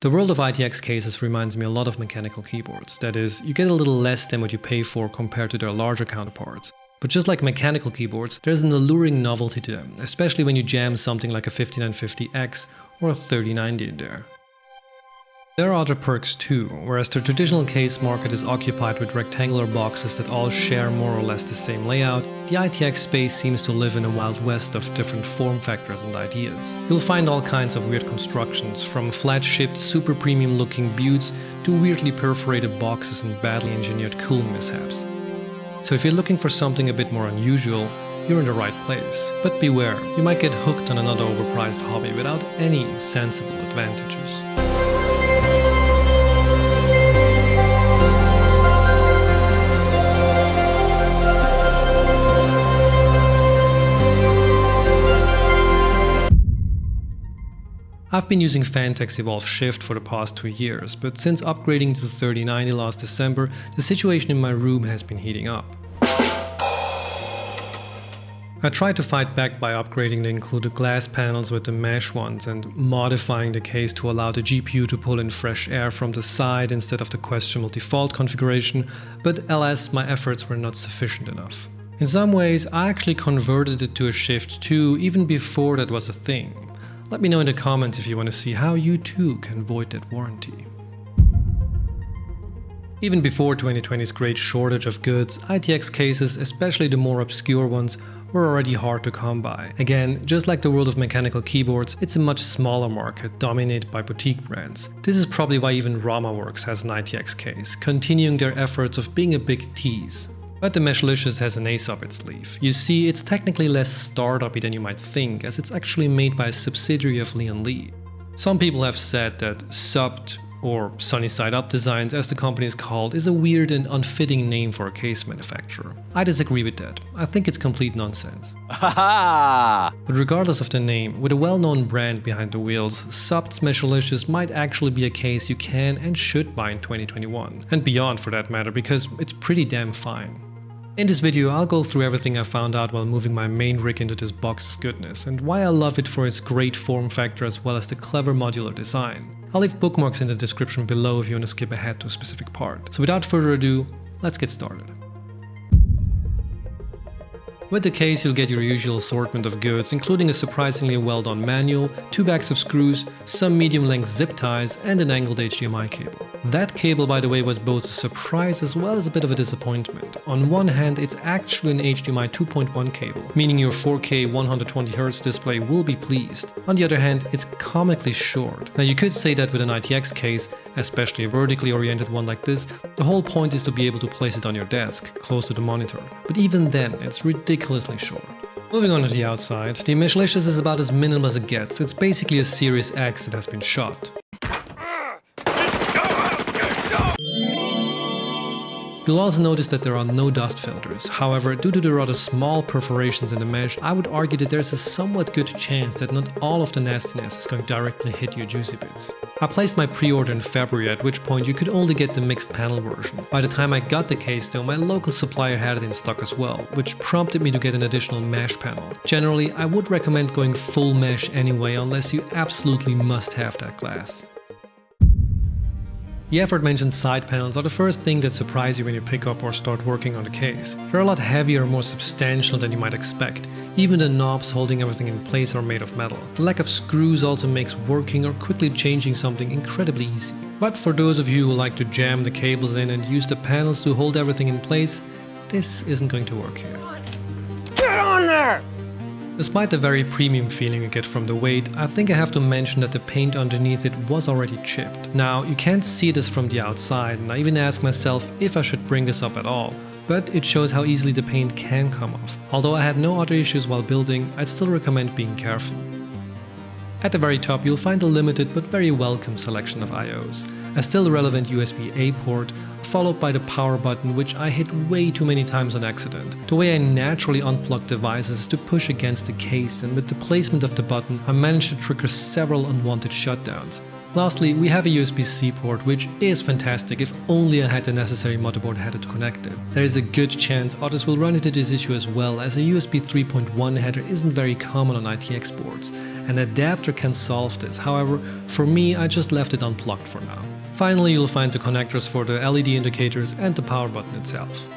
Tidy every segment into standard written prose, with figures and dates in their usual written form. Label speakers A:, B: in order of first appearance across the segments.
A: The world of ITX cases reminds me a lot of mechanical keyboards. That is, you get a little less than what you pay for compared to their larger counterparts. But just like mechanical keyboards, there's an alluring novelty to them, especially when you jam something like a 5950X or a 3090 in there. There are other perks too, whereas the traditional case market is occupied with rectangular boxes that all share more or less the same layout, the ITX space seems to live in a wild west of different form factors and ideas. You'll find all kinds of weird constructions, from flat-shipped super premium looking buttes to weirdly perforated boxes and badly engineered cooling mishaps. So if you're looking for something a bit more unusual, you're in the right place. But beware, you might get hooked on another overpriced hobby without any sensible advantages. I've been using Phanteks Evolv Shift for the past 2 years, but since upgrading to the 3090 last December, the situation in my room has been heating up. I tried to fight back by upgrading the included glass panels with the mesh ones and modifying the case to allow the GPU to pull in fresh air from the side instead of the questionable default configuration, but alas, my efforts were not sufficient enough. In some ways, I actually converted it to a Shift 2 even before that was a thing. Let me know in the comments if you want to see how you too can void that warranty. Even before 2020's great shortage of goods, ITX cases, especially the more obscure ones, were already hard to come by. Again, just like the world of mechanical keyboards, it's a much smaller market dominated by boutique brands. This is probably why even RamaWorks has an ITX case, continuing their efforts of being a big tease. But the Meshlicious has an ace up its sleeve. You see, it's technically less startup-y than you might think, as it's actually made by a subsidiary of Lian Li. Some people have said that SSUPD, or Sunny Side Up Designs as the company is called, is a weird and unfitting name for a case manufacturer. I disagree with that. I think it's complete nonsense. But regardless of the name, with a well-known brand behind the wheels, SSUPD's Meshlicious might actually be a case you can and should buy in 2021. And beyond for that matter, because it's pretty damn fine. In this video, I'll go through everything I found out while moving my main rig into this box of goodness, and why I love it for its great form factor as well as the clever modular design. I'll leave bookmarks in the description below if you want to skip ahead to a specific part. So without further ado, let's get started. With the case, you'll get your usual assortment of goods, including a surprisingly well-done manual, 2 bags of screws, some medium-length zip ties, and an angled HDMI cable. That cable, by the way, was both a surprise as well as a bit of a disappointment. On one hand, it's actually an HDMI 2.1 cable, meaning your 4K 120Hz display will be pleased. On the other hand, it's comically short. Now you could say that with an ITX case, especially a vertically oriented one like this, the whole point is to be able to place it on your desk, close to the monitor. But even then, it's ridiculously short. Moving on to the outside, the Meshlicious is about as minimal as it gets. It's basically a Series X that has been shot. You'll also notice that there are no dust filters. However, due to the rather small perforations in the mesh, I would argue that there's a somewhat good chance that not all of the nastiness is going to directly hit your juicy bits. I placed my pre-order in February, at which point you could only get the mixed panel version. By the time I got the case though, my local supplier had it in stock as well, which prompted me to get an additional mesh panel. Generally, I would recommend going full mesh anyway, unless you absolutely must have that glass. The aforementioned side panels are the first thing that surprise you when you pick up or start working on the case. They're a lot heavier and more substantial than you might expect. Even the knobs holding everything in place are made of metal. The lack of screws also makes working or quickly changing something incredibly easy. But for those of you who like to jam the cables in and use the panels to hold everything in place, this isn't going to work here. Get on there! Despite the very premium feeling you get from the weight, I think I have to mention that the paint underneath it was already chipped. Now, you can't see this from the outside, and I even asked myself if I should bring this up at all, but it shows how easily the paint can come off. Although I had no other issues while building, I'd still recommend being careful. At the very top, you'll find a limited but very welcome selection of IOs. A still relevant USB-A port, followed by the power button, which I hit way too many times on accident. The way I naturally unplug devices is to push against the case, and with the placement of the button, I managed to trigger several unwanted shutdowns. Lastly, we have a USB-C port, which is fantastic if only I had the necessary motherboard header to connect it. There is a good chance others will run into this issue as well, as a USB 3.1 header isn't very common on ITX boards. An adapter can solve this, however, for me I just left it unplugged for now. Finally, you'll find the connectors for the LED indicators and the power button itself.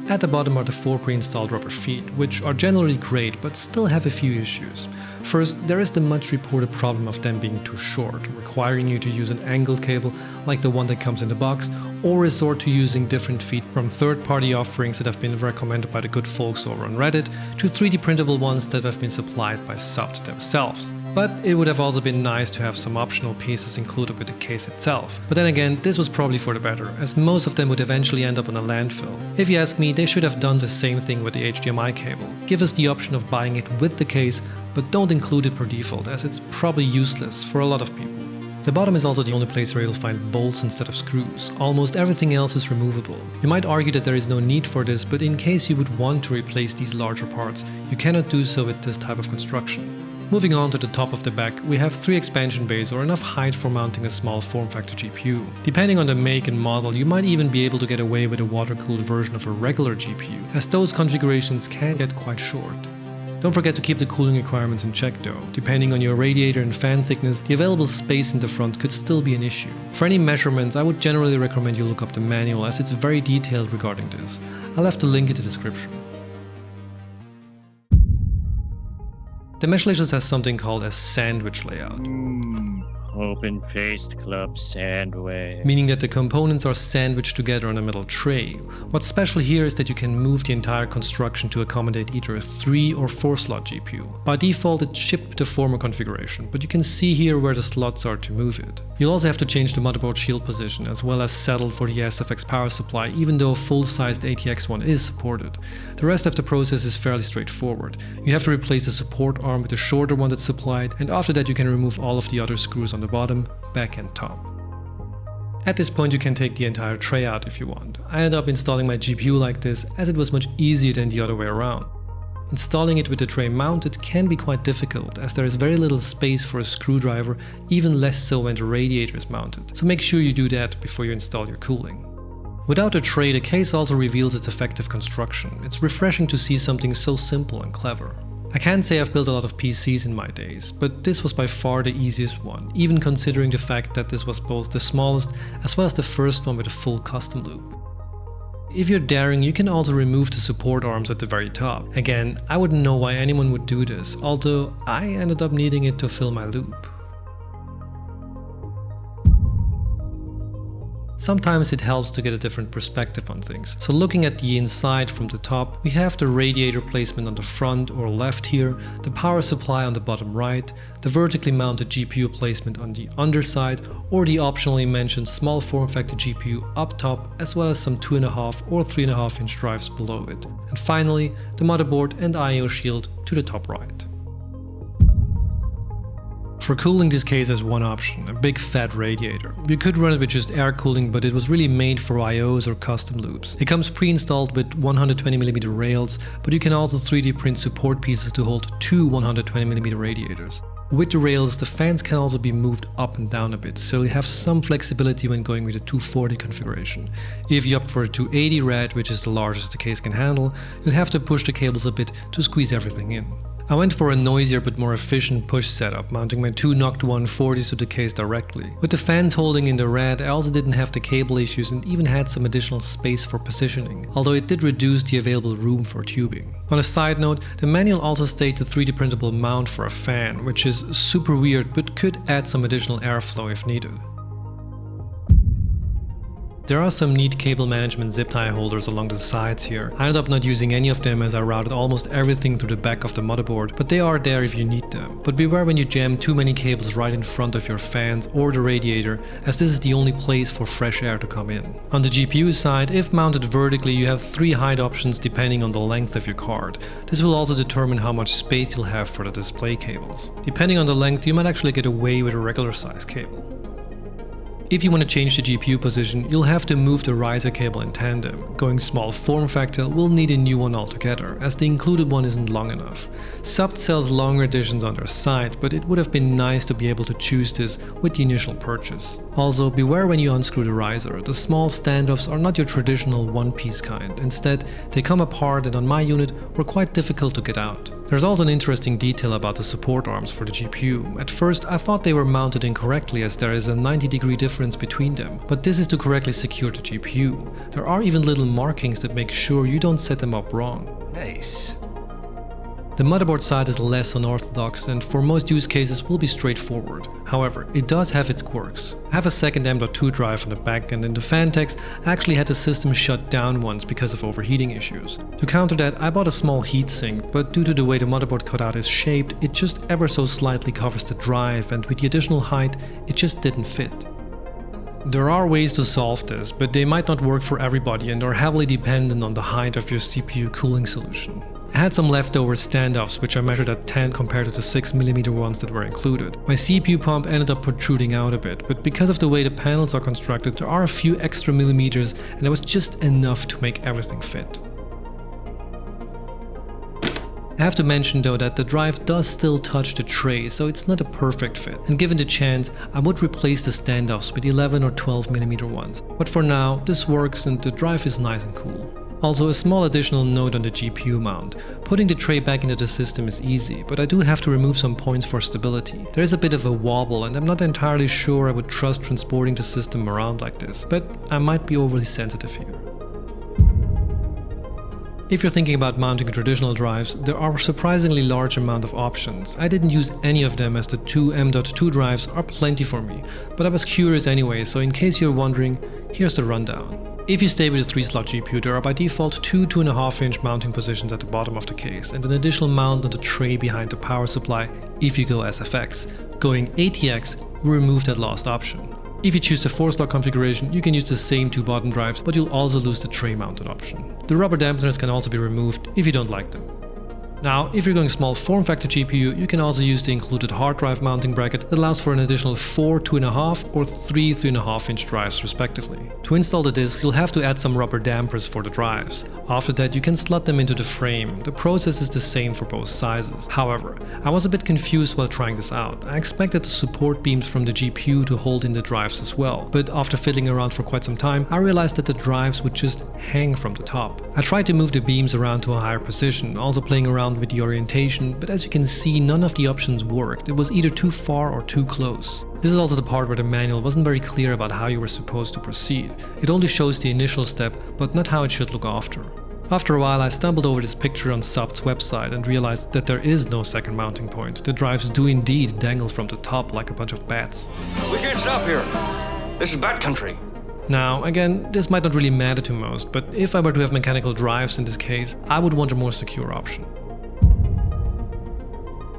A: At the bottom are the 4 pre-installed rubber feet, which are generally great but still have a few issues. First, there is the much reported problem of them being too short, requiring you to use an angled cable like the one that comes in the box, or resort to using different feet from third-party offerings that have been recommended by the good folks over on Reddit to 3D printable ones that have been supplied by SSUPD themselves. But it would have also been nice to have some optional pieces included with the case itself. But then again, this was probably for the better, as most of them would eventually end up in a landfill. If you ask me, they should have done the same thing with the HDMI cable. Give us the option of buying it with the case, but don't include it per default, as it's probably useless for a lot of people. The bottom is also the only place where you'll find bolts instead of screws. Almost everything else is removable. You might argue that there is no need for this, but in case you would want to replace these larger parts, you cannot do so with this type of construction. Moving on to the top of the back, we have 3 expansion bays or enough height for mounting a small form factor GPU. Depending on the make and model, you might even be able to get away with a water-cooled version of a regular GPU, as those configurations can get quite short. Don't forget to keep the cooling requirements in check though. Depending on your radiator and fan thickness, the available space in the front could still be an issue. For any measurements, I would generally recommend you look up the manual, as it's very detailed regarding this. I'll have the link in the description. The Meshlicious has something called a sandwich layout.
B: Open-faced club sandwich.
A: Meaning that the components are sandwiched together on a metal tray. What's special here is that you can move the entire construction to accommodate either a 3 or 4 slot GPU. By default it's shipped with the former configuration, but you can see here where the slots are to move it. You'll also have to change the motherboard shield position, as well as settle for the SFX power supply, even though a full-sized ATX one is supported. The rest of the process is fairly straightforward. You have to replace the support arm with a shorter one that's supplied, and after that you can remove all of the other screws on the bottom, back and top. At this point you can take the entire tray out if you want. I ended up installing my GPU like this, as it was much easier than the other way around. Installing it with the tray mounted can be quite difficult, as there is very little space for a screwdriver, even less so when the radiator is mounted, so make sure you do that before you install your cooling. Without a tray, the case also reveals its effective construction. It's refreshing to see something so simple and clever. I can't say I've built a lot of PCs in my days, but this was by far the easiest one, even considering the fact that this was both the smallest as well as the first one with a full custom loop. If you're daring, you can also remove the support arms at the very top. Again, I wouldn't know why anyone would do this, although I ended up needing it to fill my loop. Sometimes it helps to get a different perspective on things. So looking at the inside from the top, we have the radiator placement on the front or left here, the power supply on the bottom right, the vertically mounted GPU placement on the underside, or the optionally mentioned small form factor GPU up top, as well as some 2.5 or 3.5 inch drives below it. And finally, the motherboard and I/O shield to the top right. For cooling, this case has one option, a big fat radiator. You could run it with just air cooling, but it was really made for IOs or custom loops. It comes pre-installed with 120mm rails, but you can also 3D print support pieces to hold 2 120mm radiators. With the rails, the fans can also be moved up and down a bit, so you have some flexibility when going with a 240 configuration. If you opt for a 280 rad, which is the largest the case can handle, you'll have to push the cables a bit to squeeze everything in. I went for a noisier but more efficient push setup, mounting my 2 Noct 140s to the case directly. With the fans holding in the rad, I also didn't have the cable issues and even had some additional space for positioning, although it did reduce the available room for tubing. On a side note, the manual also states a 3D printable mount for a fan, which is super weird but could add some additional airflow if needed. There are some neat cable management zip tie holders along the sides here. I ended up not using any of them as I routed almost everything through the back of the motherboard, but they are there if you need them. But beware when you jam too many cables right in front of your fans or the radiator, as this is the only place for fresh air to come in. On the GPU side, if mounted vertically, you have 3 height options depending on the length of your card. This will also determine how much space you'll have for the display cables. Depending on the length, you might actually get away with a regular size cable. If you want to change the GPU position, you'll have to move the riser cable in tandem. Going small form factor will need a new one altogether, as the included one isn't long enough. SSUPD sells longer editions on their site, but it would have been nice to be able to choose this with the initial purchase. Also, beware when you unscrew the riser, the small standoffs are not your traditional one-piece kind. Instead, they come apart and on my unit were quite difficult to get out. There's also an interesting detail about the support arms for the GPU. At first, I thought they were mounted incorrectly as there is a 90-degree difference between them, but this is to correctly secure the GPU. There are even little markings that make sure you don't set them up wrong.
C: Nice.
A: The motherboard side is less unorthodox and for most use cases will be straightforward. However, it does have its quirks. I have a second M.2 drive on the back and in the Phanteks I actually had the system shut down once because of overheating issues. To counter that, I bought a small heatsink, but due to the way the motherboard cutout is shaped, it just ever so slightly covers the drive, and with the additional height, it just didn't fit. There are ways to solve this, but they might not work for everybody and are heavily dependent on the height of your CPU cooling solution. I had some leftover standoffs which I measured at 10 compared to the 6mm ones that were included. My CPU pump ended up protruding out a bit, but because of the way the panels are constructed, there are a few extra millimeters and it was just enough to make everything fit. I have to mention though that the drive does still touch the tray, so it's not a perfect fit, and given the chance, I would replace the standoffs with 11 or 12mm ones. But for now, this works and the drive is nice and cool. Also, a small additional note on the GPU mount. Putting the tray back into the system is easy, but I do have to remove some points for stability. There is a bit of a wobble and I'm not entirely sure I would trust transporting the system around like this, but I might be overly sensitive here. If you're thinking about mounting traditional drives, there are a surprisingly large amount of options. I didn't use any of them as the two M.2 drives are plenty for me, but I was curious anyway, so in case you're wondering, here's the rundown. If you stay with a 3-slot GPU, there are by default two 2.5-inch mounting positions at the bottom of the case and an additional mount on the tray behind the power supply if you go SFX. Going ATX will remove that last option. If you choose the 4-slot configuration, you can use the same two bottom drives, but you'll also lose the tray mounted option. The rubber dampeners can also be removed if you don't like them. Now, if you're going small form factor GPU, you can also use the included hard drive mounting bracket that allows for an additional 4 2.5 or 3 3.5-inch drives respectively. To install the discs, you'll have to add some rubber dampers for the drives. After that, you can slot them into the frame. The process is the same for both sizes. However, I was a bit confused while trying this out. I expected the support beams from the GPU to hold in the drives as well, but after fiddling around for quite some time, I realized that the drives would just hang from the top. I tried to move the beams around to a higher position, also playing around with the orientation, but as you can see, none of the options worked. It was either too far or too close. This is also the part where the manual wasn't very clear about how you were supposed to proceed. It only shows the initial step, but not how it should look after. After a while, I stumbled over this picture on SSUPD's website and realized that there is no second mounting point. The drives do indeed dangle from the top like a bunch of bats.
D: We can't stop here. This is bat country.
A: Now, again, this might not really matter to most, but if I were to have mechanical drives in this case, I would want a more secure option.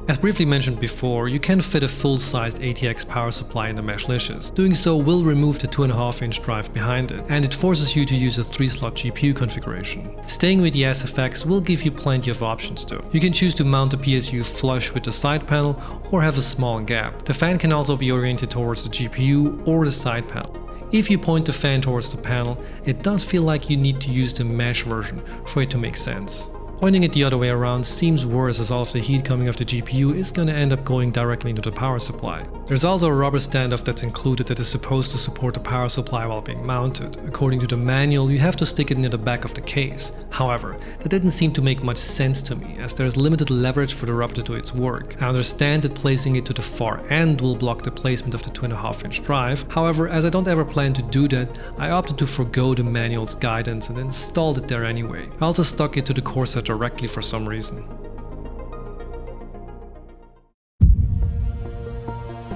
A: As briefly mentioned before, you can fit a full-sized ATX power supply in the Meshlicious. Doing so will remove the 2.5-inch drive behind it, and it forces you to use a 3-slot GPU configuration. Staying with the SFX will give you plenty of options though. You can choose to mount the PSU flush with the side panel or have a small gap. The fan can also be oriented towards the GPU or the side panel. If you point the fan towards the panel, it does feel like you need to use the mesh version for it to make sense. Pointing it the other way around seems worse, as all of the heat coming off the GPU is going to end up going directly into the power supply. There's also a rubber standoff that's included that is supposed to support the power supply while being mounted. According to the manual, you have to stick it near the back of the case. However, that didn't seem to make much sense to me, as there's limited leverage for the rubber to do its work. I understand that placing it to the far end will block the placement of the 2.5-inch drive. However, as I don't ever plan to do that, I opted to forgo the manual's guidance and installed it there anyway. I also stuck it to the core set directly for some reason.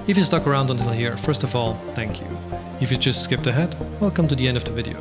A: If you stuck around until here, first of all, thank you. If you just skipped ahead, welcome to the end of the video.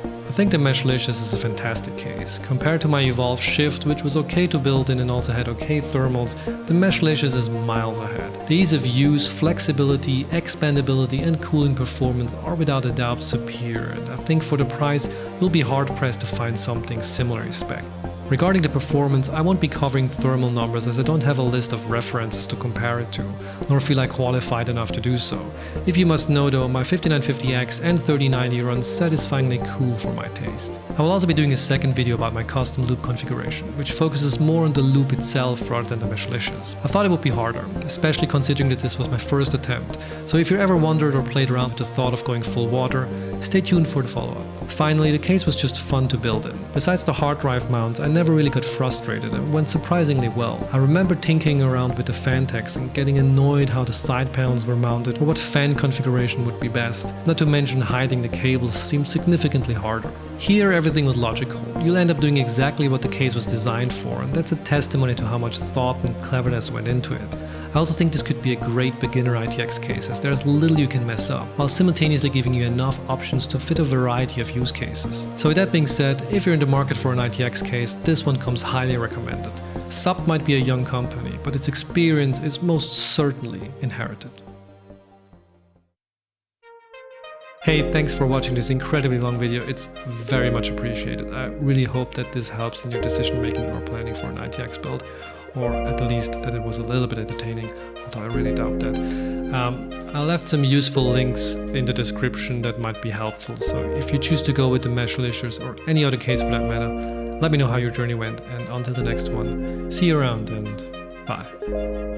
A: I think the Meshlicious is a fantastic case. Compared to my Evolv Shift, which was okay to build in and also had okay thermals, the Meshlicious is miles ahead. The ease of use, flexibility, expandability and cooling performance are without a doubt superior, and I think for the price, you'll be hard pressed to find something similar in spec. Regarding the performance, I won't be covering thermal numbers as I don't have a list of references to compare it to, nor feel like qualified enough to do so. If you must know though, my 5950X and 3090 run satisfyingly cool for my taste. I will also be doing a second video about my custom loop configuration, which focuses more on the loop itself rather than the Meshlicious. I thought it would be harder, especially considering that this was my first attempt, so if you ever wondered or played around with the thought of going full water, stay tuned for the follow-up. Finally, the case was just fun to build in. Besides the hard drive mounts, I never really got frustrated and went surprisingly well. I remember tinkering around with the Phanteks and getting annoyed how the side panels were mounted or what fan configuration would be best. Not to mention hiding the cables seemed significantly harder. Here everything was logical. You'll end up doing exactly what the case was designed for, and that's a testimony to how much thought and cleverness went into it. I also think this could be a great beginner ITX case, as there's little you can mess up, while simultaneously giving you enough options to fit a variety of use cases. So with that being said, if you're in the market for an ITX case, this one comes highly recommended. SUP might be a young company, but its experience is most certainly inherited. Hey, thanks for watching this incredibly long video, it's very much appreciated. I really hope that this helps in your decision making or planning for an ITX build, or at the least that it was a little bit entertaining, although I really doubt that. I left some useful links in the description that might be helpful, so if you choose to go with the mesh-licious or any other case for that matter, let me know how your journey went, and until the next one, see you around and bye.